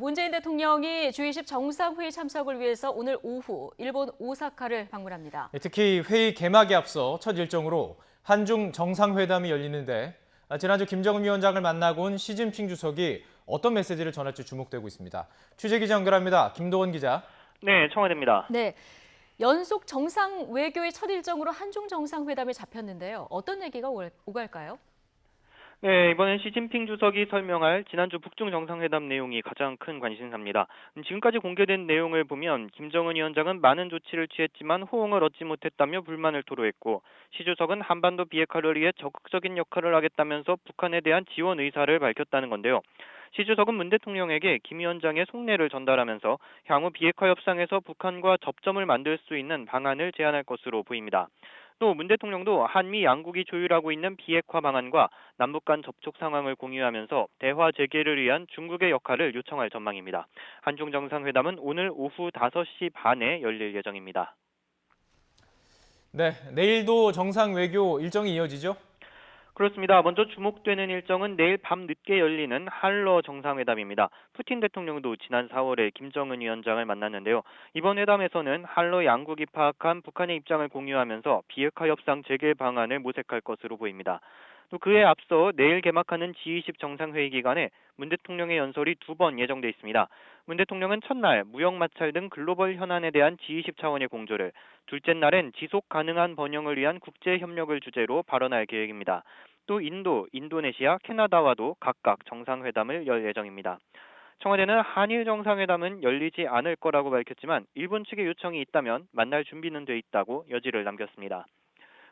문재인 대통령이 G20 정상회의 참석을 위해서 오늘 오후 일본 오사카를 방문합니다. 특히 회의 개막에 앞서 첫 일정으로 한중 정상회담이 열리는데 지난주 김정은 위원장을 만나고 온 시진핑 주석이 어떤 메시지를 전할지 주목되고 있습니다. 취재기자 연결합니다. 김도원 기자. 네, 청와대입니다. 네, 연속 정상 외교의 첫 일정으로 한중 정상회담이 잡혔는데요. 어떤 얘기가 오갈까요? 네, 이번엔 시진핑 주석이 설명할 지난주 북중 정상회담 내용이 가장 큰 관심사입니다. 지금까지 공개된 내용을 보면 김정은 위원장은 많은 조치를 취했지만 호응을 얻지 못했다며 불만을 토로했고, 시 주석은 한반도 비핵화를 위해 적극적인 역할을 하겠다면서 북한에 대한 지원 의사를 밝혔다는 건데요. 시 주석은 문 대통령에게 김 위원장의 속내를 전달하면서 향후 비핵화 협상에서 북한과 접점을 만들 수 있는 방안을 제안할 것으로 보입니다. 또 문 대통령도 한미 양국이 조율하고 있는 비핵화 방안과 남북 간 접촉 상황을 공유하면서 대화 재개를 위한 중국의 역할을 요청할 전망입니다. 한중 정상회담은 오늘 오후 5시 반에 열릴 예정입니다. 네, 내일도 정상 외교 일정이 이어지죠? 그렇습니다. 먼저 주목되는 일정은 내일 밤 늦게 열리는 한러 정상회담입니다. 푸틴 대통령도 지난 4월에 김정은 위원장을 만났는데요. 이번 회담에서는 한러 양국이 파악한 북한의 입장을 공유하면서 비핵화 협상 재개 방안을 모색할 것으로 보입니다. 또 그에 앞서 내일 개막하는 G20 정상회의 기간에 문 대통령의 연설이 2번 예정돼 있습니다. 문 대통령은 첫날 무역 마찰 등 글로벌 현안에 대한 G20 차원의 공조를, 둘째 날엔 지속 가능한 번영을 위한 국제 협력을 주제로 발언할 계획입니다. 또 인도, 인도네시아, 캐나다와도 각각 정상회담을 열 예정입니다. 청와대는 한일 정상회담은 열리지 않을 거라고 밝혔지만 일본 측의 요청이 있다면 만날 준비는 돼 있다고 여지를 남겼습니다.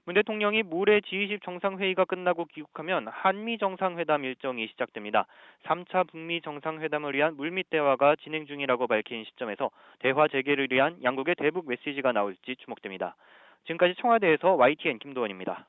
문 대통령이 모레 G20 정상회의가 끝나고 귀국하면 한미 정상회담 일정이 시작됩니다. 3차 북미 정상회담을 위한 물밑 대화가 진행 중이라고 밝힌 시점에서 대화 재개를 위한 양국의 대북 메시지가 나올지 주목됩니다. 지금까지 청와대에서 YTN 김도원입니다.